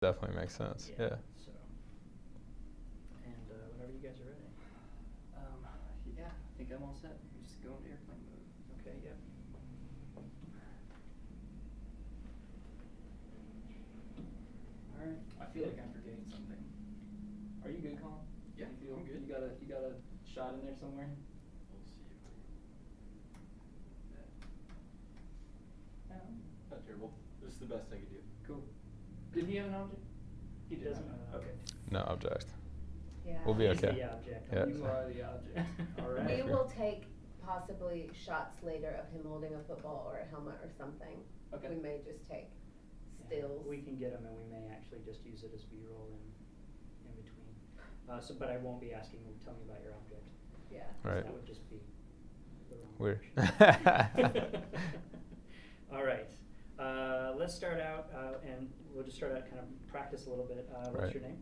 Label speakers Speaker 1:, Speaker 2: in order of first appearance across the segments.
Speaker 1: Definitely makes sense. Yeah.
Speaker 2: So, and whenever you guys are ready.
Speaker 3: Yeah, I think I'm all set. You just go into airplane mode.
Speaker 2: Okay. Yep. All right.
Speaker 3: I feel like I'm forgetting something. Are you good, Colin? Yeah, I'm good. You got a shot in there somewhere?
Speaker 4: We'll see if I can. Not terrible. This is the best I could do.
Speaker 3: Cool. Did he have an object?
Speaker 2: He doesn't.
Speaker 3: Okay.
Speaker 1: No object.
Speaker 5: Yeah.
Speaker 1: We'll be
Speaker 2: He's
Speaker 1: okay.
Speaker 2: the object.
Speaker 1: Yeah.
Speaker 3: You are the object.
Speaker 2: All right.
Speaker 5: We will take possibly shots later of him holding a football or a helmet or something.
Speaker 3: Okay.
Speaker 5: We may just take
Speaker 2: Yeah,
Speaker 5: stills.
Speaker 2: we can get them, and we may actually just use it as B-roll in between. But I won't be asking you. Tell me about your object.
Speaker 5: Yeah.
Speaker 1: Right.
Speaker 2: That would just be the wrong
Speaker 1: Weird.
Speaker 2: direction. All right. Let's start out, and we'll just start out kind of practice a little bit. What's
Speaker 1: Right.
Speaker 2: your name?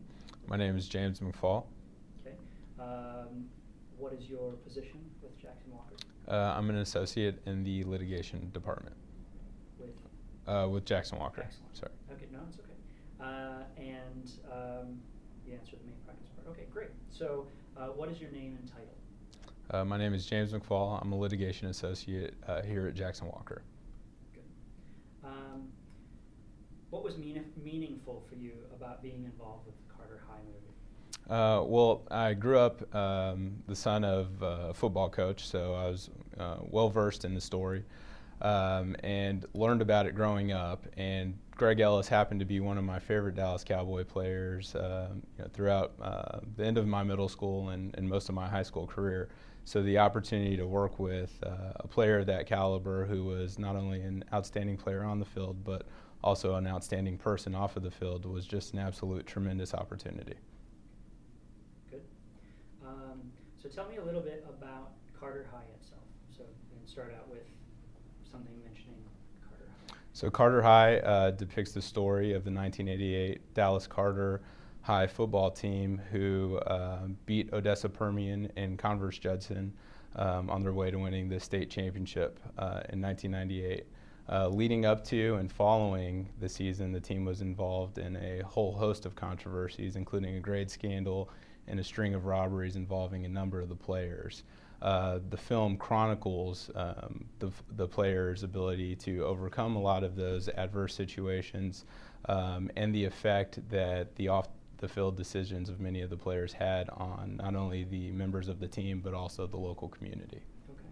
Speaker 1: My name is James McFall.
Speaker 2: Okay. What is your position with Jackson Walker?
Speaker 1: I'm an associate in the litigation department
Speaker 2: With
Speaker 1: Jackson Walker.
Speaker 2: Excellent.
Speaker 1: Sorry.
Speaker 2: Okay, no, it's okay. And you answered the main practice part. Okay, great. So, what is your name and title?
Speaker 1: My name is James McFall. I'm a litigation associate here at Jackson Walker.
Speaker 2: Good. What was meaningful for you about being involved with the Carter High movie?
Speaker 1: Well, I grew up the son of a football coach, so I was well versed in the story and learned about it growing up. And Greg Ellis happened to be one of my favorite Dallas Cowboy players throughout the end of my middle school and most of my high school career. So the opportunity to work with a player of that caliber who was not only an outstanding player on the field, but also an outstanding person off of the field was just an absolute tremendous opportunity.
Speaker 2: Good. So tell me a little bit about Carter High itself. So we can start out with something mentioning Carter High.
Speaker 1: So Carter High depicts the story of the 1988 Dallas Carter High football team who beat Odessa Permian and Converse Judson on their way to winning the state championship in 1998. Leading up to and following the season, the team was involved in a whole host of controversies, including a grade scandal and a string of robberies involving a number of the players. The film chronicles the players' ability to overcome a lot of those adverse situations and the effect that the off-the-field decisions of many of the players had on not only the members of the team but also the local community.
Speaker 2: Okay.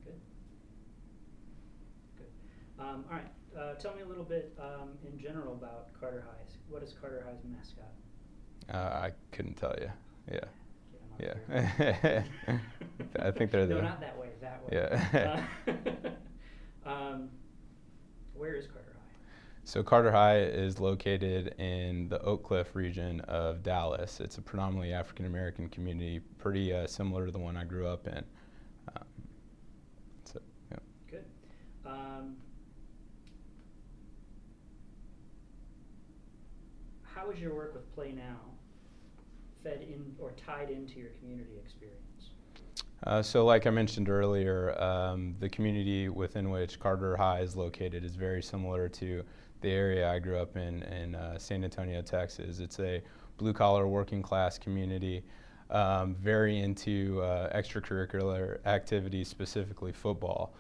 Speaker 2: Good. Good. All right. Tell me a little bit in general about Carter High. What is Carter High's mascot?
Speaker 1: I couldn't tell you. Yeah.
Speaker 2: Okay, I'm up here.
Speaker 1: I think they're
Speaker 2: No, not that way. That way.
Speaker 1: Yeah.
Speaker 2: Where is Carter High?
Speaker 1: So Carter High is located in the Oak Cliff region of Dallas. It's a predominantly African American community, pretty similar to the one I grew up in. So, yeah.
Speaker 2: Good. How is your work with Play Now fed in or tied into your community experience?
Speaker 1: So like I mentioned earlier, the community within which Carter High is located is very similar to the area I grew up in San Antonio, Texas. It's a blue-collar working class community, very into extracurricular activities, specifically football.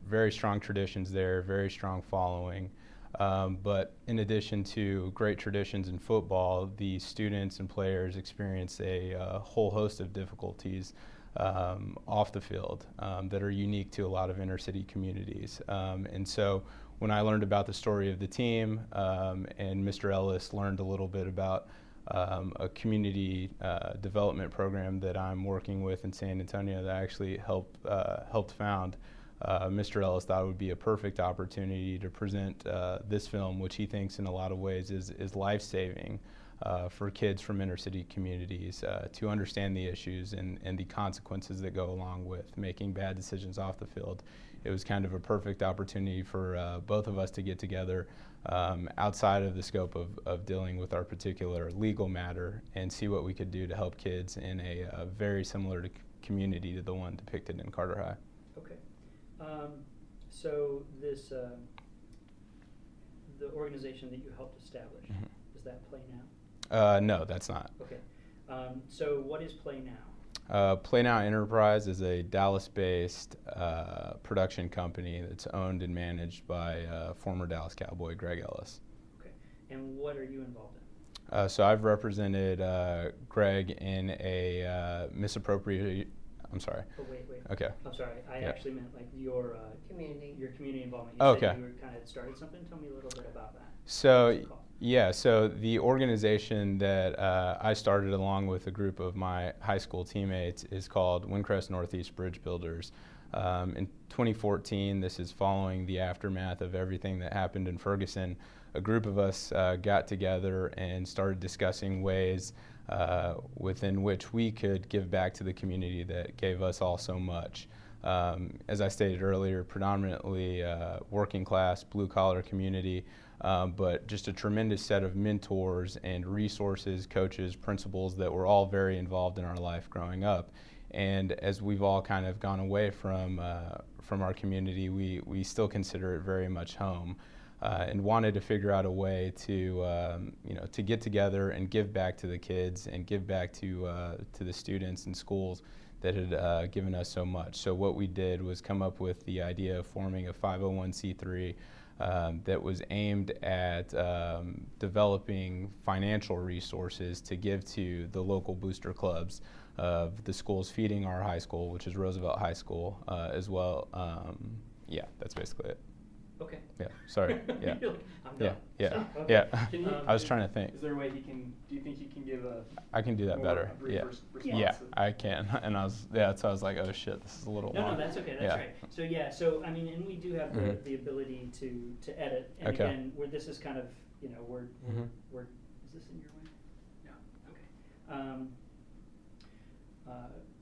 Speaker 1: Very strong traditions there, very strong following. But in addition to great traditions in football, the students and players experience a whole host of difficulties off the field that are unique to a lot of inner city communities. And so when I learned about the story of the team and Mr. Ellis learned a little bit about a community development program that I'm working with in San Antonio that I actually helped found, Mr. Ellis thought it would be a perfect opportunity to present this film, which he thinks in a lot of ways is life-saving for kids from inner city communities to understand the issues and the consequences that go along with making bad decisions off the field. It was kind of a perfect opportunity for both of us to get together outside of the scope of dealing with our particular legal matter and see what we could do to help kids in a very similar community to the one depicted in Carter High.
Speaker 2: Okay. So this the organization that you helped establish,
Speaker 1: Mhm.
Speaker 2: is that Play Now?
Speaker 1: No, that's not.
Speaker 2: Okay. So what is Play Now?
Speaker 1: Play Now Enterprise is a Dallas-based production company that's owned and managed by former Dallas Cowboy Greg Ellis.
Speaker 2: Okay. And what are you involved in?
Speaker 1: So I've represented Greg in a misappropriation. I'm sorry.
Speaker 2: Oh, wait.
Speaker 1: Okay.
Speaker 2: I'm sorry. I
Speaker 1: Yeah.
Speaker 2: actually meant like your
Speaker 5: Community.
Speaker 2: community involvement. You
Speaker 1: Okay.
Speaker 2: said you were kind of started something. Tell me a little bit about that.
Speaker 1: So
Speaker 2: What's it called?
Speaker 1: yeah, so the organization that I started along with a group of my high school teammates is called Windcrest Northeast Bridge Builders. In 2014, this is following the aftermath of everything that happened in Ferguson. A group of us got together and started discussing ways within which we could give back to the community that gave us all so much. As I stated earlier, predominantly working class, blue collar community, but just a tremendous set of mentors and resources, coaches, principals that were all very involved in our life growing up. And as we've all kind of gone away from our community, we still consider it very much home. And wanted to figure out a way to to get together and give back to the kids and give back to the students and schools that had given us so much. So what we did was come up with the idea of forming a 501c3 that was aimed at developing financial resources to give to the local booster clubs of the schools feeding our high school, which is Roosevelt High School, as well. Yeah, that's basically it.
Speaker 2: Okay.
Speaker 1: Yeah, sorry. Yeah.
Speaker 2: You're like, I'm
Speaker 1: Yeah,
Speaker 2: done.
Speaker 1: yeah,
Speaker 2: Stop. Okay.
Speaker 1: yeah.
Speaker 3: Can you,
Speaker 1: I was trying to think.
Speaker 3: Is there a way he can? Do you think he can give a?
Speaker 1: I can do that
Speaker 3: more
Speaker 1: better.
Speaker 3: A brief
Speaker 1: Yeah.
Speaker 3: response?
Speaker 1: Yeah, I can. And so I was like, oh shit, this is a little
Speaker 2: No,
Speaker 1: long.
Speaker 2: that's okay. That's
Speaker 1: Yeah.
Speaker 2: right. So I mean, and we do have
Speaker 1: Mhm.
Speaker 2: the ability to edit. And
Speaker 1: Okay.
Speaker 2: again, this is kind of we're
Speaker 1: Mhm.
Speaker 2: is this in your way? No. Okay.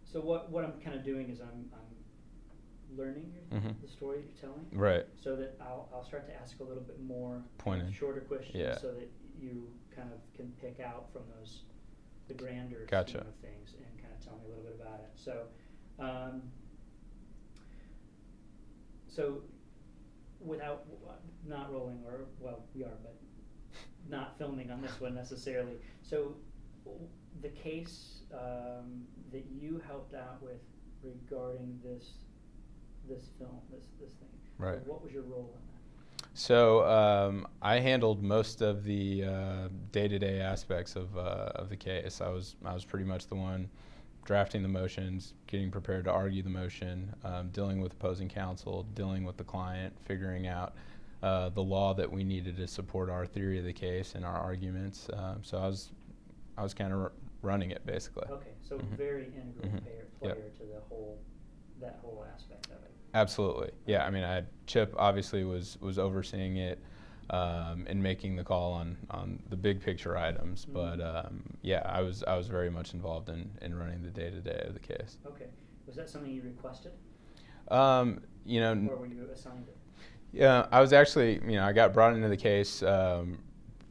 Speaker 2: So what I'm kind of doing is I'm learning
Speaker 1: Mhm.
Speaker 2: the story you're telling.
Speaker 1: Right.
Speaker 2: So that I'll start to ask a little bit more
Speaker 1: Pointed.
Speaker 2: shorter questions,
Speaker 1: Yeah.
Speaker 2: so that you kind of can pick out from the grander
Speaker 1: Gotcha.
Speaker 2: scheme of things and kind of tell me a little bit about it. So without not rolling, or well, we are, but not filming on this one necessarily. So the case that you helped out with regarding this film, this thing.
Speaker 1: Right.
Speaker 2: What was your role in that?
Speaker 1: So I handled most of the day-to-day aspects of the case. I was pretty much the one drafting the motions, getting prepared to argue the motion, dealing with opposing counsel, dealing with the client, figuring out the law that we needed to support our theory of the case and our arguments. So I was kind of running it basically.
Speaker 2: Okay, so
Speaker 1: Mhm.
Speaker 2: very integral
Speaker 1: Mhm.
Speaker 2: player
Speaker 1: Yep.
Speaker 2: to that whole aspect of it.
Speaker 1: Absolutely. Yeah. I mean, Chip obviously was overseeing it and making the call on the big picture items.
Speaker 2: Mhm.
Speaker 1: But yeah, I was very much involved in running the day to day of the case.
Speaker 2: Okay, was that something you requested,
Speaker 1: You know,
Speaker 2: or were you assigned it?
Speaker 1: yeah, I was actually, I got brought into the case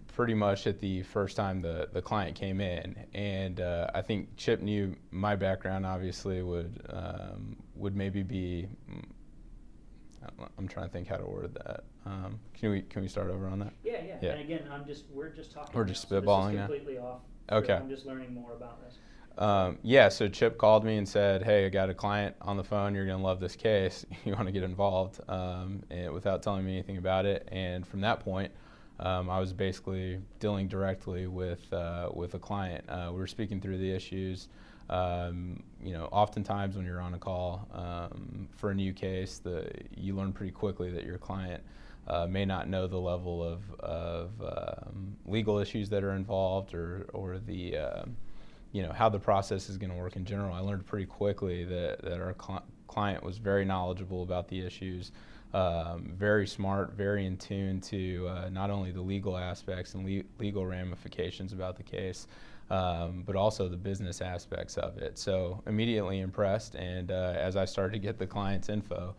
Speaker 1: pretty much at the first time the client came in, and I think Chip knew my background obviously would maybe be. I'm trying to think how to word that. Can we start over on that?
Speaker 2: Yeah.
Speaker 1: Yeah.
Speaker 2: And again, we're just talking.
Speaker 1: We're
Speaker 2: now,
Speaker 1: just
Speaker 2: so
Speaker 1: spitballing
Speaker 2: this
Speaker 1: now?
Speaker 2: is completely off.
Speaker 1: Okay.
Speaker 2: I'm just learning more about this.
Speaker 1: Yeah, so Chip called me and said, hey, I got a client on the phone. You're going to love this case. You want to get involved, and without telling me anything about it. And from that point, I was basically dealing directly with a client. We were speaking through the issues. Oftentimes when you're on a call for a new case, you learn pretty quickly that your client may not know the level of legal issues that are involved or the how the process is going to work in general. I learned pretty quickly that our client was very knowledgeable about the issues, very smart, very in tune to not only the legal aspects and legal ramifications about the case, but also the business aspects of it. So immediately impressed, and as I started to get the client's info,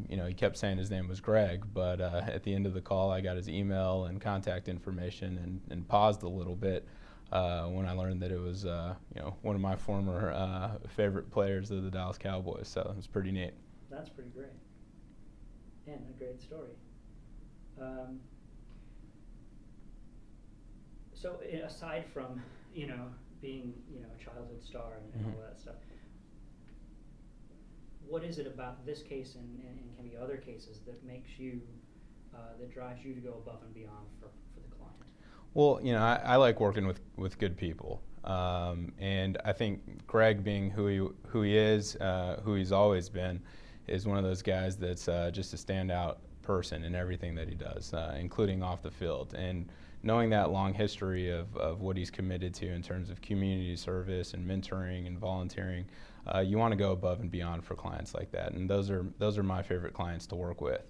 Speaker 1: he kept saying his name was Greg, but at the end of the call, I got his email and contact information and paused a little bit when I learned that it was one of my former favorite players of the Dallas Cowboys. So it was pretty neat.
Speaker 2: That's pretty great, and a great story. So aside from, being, a childhood star and
Speaker 1: Mhm.
Speaker 2: all that stuff, what is it about this case and can be other cases that makes you, that drives you to go above and beyond for the client?
Speaker 1: Well, I like working with good people, and I think Greg, being who he is, who he's always been, is one of those guys that's just a standout person in everything that he does, including off the field. And knowing that long history of what he's committed to in terms of community service and mentoring and volunteering, you want to go above and beyond for clients like that. And those are my favorite clients to work with.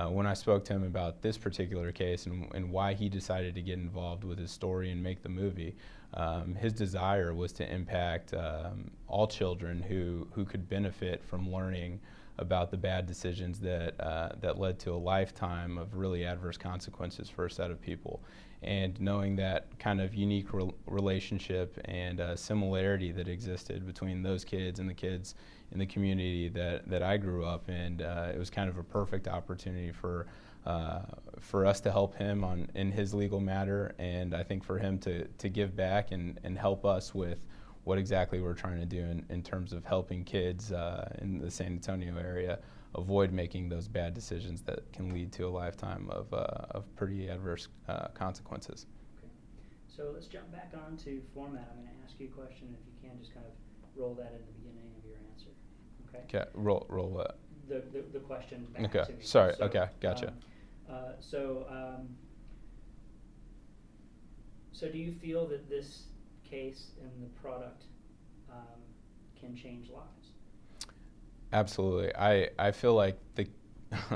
Speaker 1: When I spoke to him about this particular case and why he decided to get involved with his story and make the movie, his desire was to impact all children who could benefit from learning about the bad decisions that led to a lifetime of really adverse consequences for a set of people. And knowing that kind of unique relationship and similarity that existed between those kids and the kids in the community that I grew up in, it was kind of a perfect opportunity for us to help him in his legal matter, and I think for him to give back and help us with what exactly we're trying to do in terms of helping kids in the San Antonio area avoid making those bad decisions that can lead to a lifetime of pretty adverse consequences.
Speaker 2: Okay. So let's jump back on to format. I'm going to ask you a question. If you can, just kind of roll that in the beginning of your answer. Okay?
Speaker 1: Okay, roll what?
Speaker 2: The question back
Speaker 1: Okay,
Speaker 2: to me.
Speaker 1: sorry,
Speaker 2: So,
Speaker 1: okay, gotcha.
Speaker 2: So do you feel that this case and the product can change lives?
Speaker 1: Absolutely. I feel like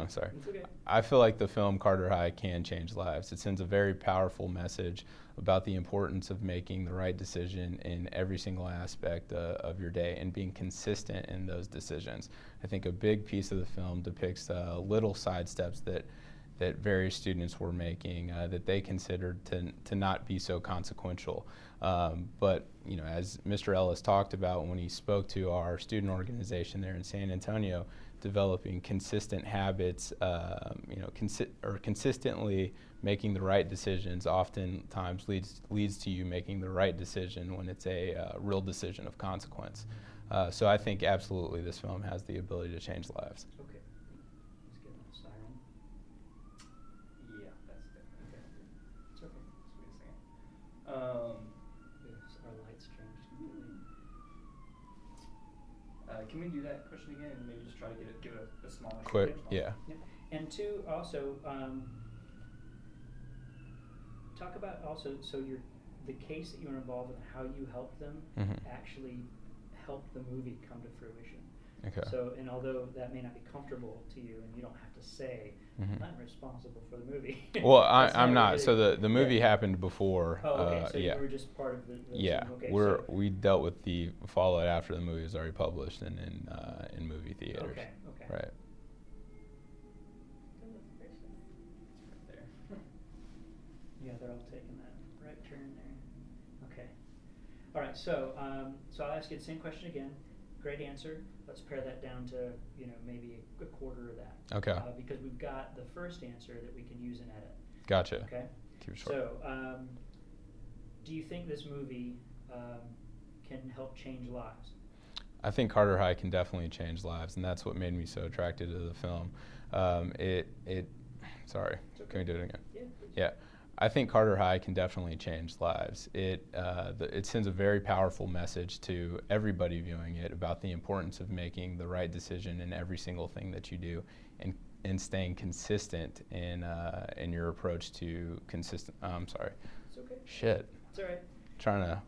Speaker 1: sorry.
Speaker 2: It's okay.
Speaker 1: I feel like the film Carter High can change lives. It sends a very powerful message about the importance of making the right decision in every single aspect of your day and being consistent in those decisions. I think a big piece of the film depicts little sidesteps that various students were making that they considered to not be so consequential. But as Mr. Ellis talked about when he spoke to our student organization there in San Antonio, developing consistent habits, consistently making the right decisions oftentimes leads to you making the right decision when it's a real decision of consequence. So I think absolutely this film has the ability to change lives.
Speaker 2: Okay. Let's get that siren.
Speaker 3: Yeah, that's definitely okay.
Speaker 2: It's okay.
Speaker 3: Just wait a second.
Speaker 2: Yes, our lights changed completely.
Speaker 3: Can we do that question again and maybe just try to give it a smaller
Speaker 1: Quick,
Speaker 3: response?
Speaker 1: yeah.
Speaker 2: And two, also, talk about also, so the case that you were involved in, how you helped them
Speaker 1: Mhm.
Speaker 2: actually helped the movie come to fruition.
Speaker 1: Okay.
Speaker 2: So, and although that may not be comfortable to you, and you don't have to say,
Speaker 1: Mhm.
Speaker 2: I'm responsible for the movie.
Speaker 1: Well,
Speaker 2: That's
Speaker 1: I'm not.
Speaker 2: really-
Speaker 1: So the movie
Speaker 2: yeah.
Speaker 1: happened before.
Speaker 2: Oh, okay. So
Speaker 1: yeah.
Speaker 2: you were just part of the
Speaker 1: Yeah,
Speaker 2: team. Okay,
Speaker 1: we dealt with the fallout after the movie was already published and in movie theaters.
Speaker 2: Okay.
Speaker 1: Right.
Speaker 5: Goodness gracious.
Speaker 3: It's right there.
Speaker 2: Yeah, they're all taking that right turn there. Okay. All right. So, so I'll ask you the same question again. Great answer. Let's pare that down to maybe a quarter of that.
Speaker 1: Okay.
Speaker 2: Because we've got the first answer that we can use and edit.
Speaker 1: Gotcha.
Speaker 2: Okay.
Speaker 1: Keep it short.
Speaker 2: So, do you think this movie can help change lives?
Speaker 1: I think Carter High can definitely change lives, and that's what made me so attracted to the film. Sorry,
Speaker 2: It's okay.
Speaker 1: can we do it again?
Speaker 2: Yeah. Please.
Speaker 1: Yeah, I think Carter High can definitely change lives. It sends a very powerful message to everybody viewing it about the importance of making the right decision in every single thing that you do, and staying consistent in your approach to consistent. I'm sorry.
Speaker 2: It's okay.
Speaker 1: Shit.
Speaker 2: It's all right.
Speaker 1: Trying to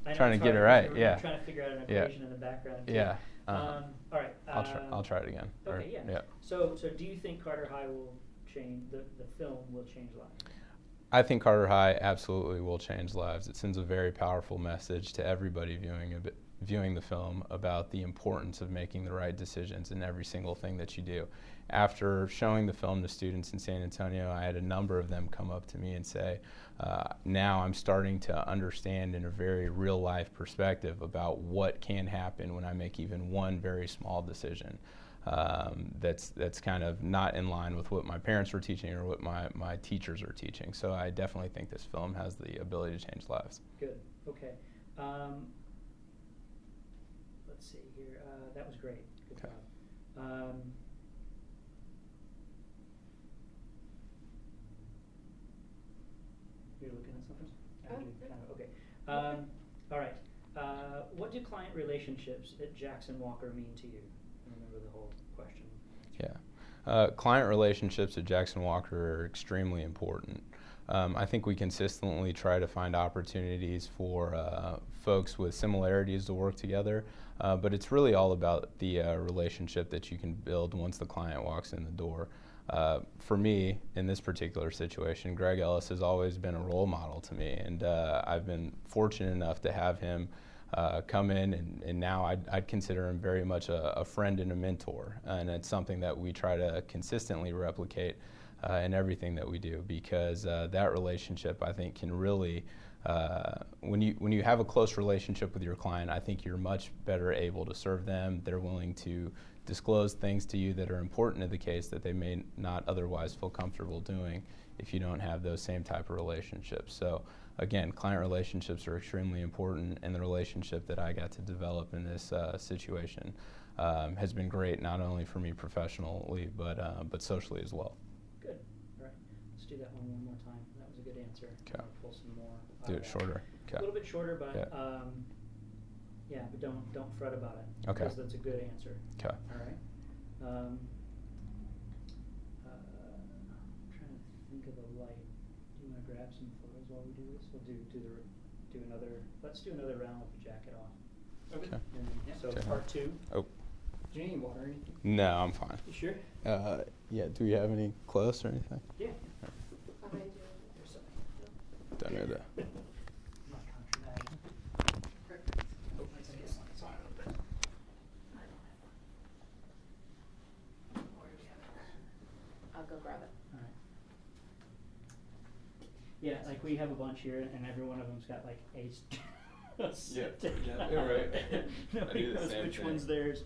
Speaker 2: I know
Speaker 1: Trying
Speaker 2: it's
Speaker 1: to get
Speaker 2: hard
Speaker 1: it right,
Speaker 2: because we're
Speaker 1: yeah.
Speaker 2: trying to figure out an
Speaker 1: Yeah.
Speaker 2: equation in the background. Too.
Speaker 1: yeah.
Speaker 2: All right.
Speaker 1: I'll try it again. Or-
Speaker 2: Okay. Yeah. So do you think Carter High will change the film will change lives?
Speaker 1: I think Carter High absolutely will change lives. It sends a very powerful message to everybody viewing the film about the importance of making the right decisions in every single thing that you do. After showing the film to students in San Antonio, I had a number of them come up to me and say, now I'm starting to understand in a very real life perspective about what can happen when I make even one very small decision. that's kind of not in line with what my parents were teaching or what my teachers are teaching. So I definitely think this film has the ability to change lives.
Speaker 2: Good. Okay. Let's see here. That was great. Good
Speaker 1: Okay.
Speaker 2: job. You're looking at something? Okay. All right. What do client relationships at Jackson Walker mean to you? Remember the whole question.
Speaker 1: Yeah. Client relationships at Jackson Walker are extremely important. I think we consistently try to find opportunities for folks with similarities to work together, but it's really all about the relationship that you can build once the client walks in the door. For me, in this particular situation, Greg Ellis has always been a role model to me, and I've been fortunate enough to have him come in, and now I'd consider him very much a friend and a mentor, and it's something that we try to consistently replicate in everything that we do, because that relationship, I think, can really, when you have a close relationship with your client, I think you're much better able to serve them. They're willing to disclose things to you that are important to the case that they may not otherwise feel comfortable doing if you don't have those same type of relationships. So again, client relationships are extremely important, and the relationship that I got to develop in this situation has been great, not only for me professionally, but socially as well.
Speaker 2: Good. All right. Let's do that one more time. That was a good answer.
Speaker 1: Okay.
Speaker 2: I'll pull some more.
Speaker 1: Do it shorter.
Speaker 2: A
Speaker 1: Okay.
Speaker 2: little bit shorter, but
Speaker 1: Yeah.
Speaker 2: yeah, but don't fret about it.
Speaker 1: Okay.
Speaker 2: Because that's a good answer.
Speaker 1: Okay.
Speaker 2: All right. I'm trying to think of the light. Do you want to grab some photos while we do this? We'll do another. Let's do another round with the jacket off.
Speaker 3: Okay.
Speaker 1: Okay.
Speaker 2: And then, so
Speaker 1: Okay.
Speaker 2: part 2.
Speaker 1: Oh.
Speaker 3: Do you need any water or anything?
Speaker 1: No, I'm fine.
Speaker 2: You sure?
Speaker 1: Yeah. Do we have any clothes or anything?
Speaker 2: Yeah.
Speaker 5: Behind you.
Speaker 2: There's some.
Speaker 1: Don't know that.
Speaker 2: I'm not contradicting.
Speaker 3: Perfect.
Speaker 2: Oh, let's get some. Sorry about that.
Speaker 5: I'll go grab it.
Speaker 2: All right. Yeah, like we have a bunch here, and every one of them's got like a
Speaker 1: Yeah, yeah, you're right. I
Speaker 2: Nobody
Speaker 1: do the
Speaker 2: knows
Speaker 1: same
Speaker 2: which
Speaker 1: thing.
Speaker 2: one's theirs.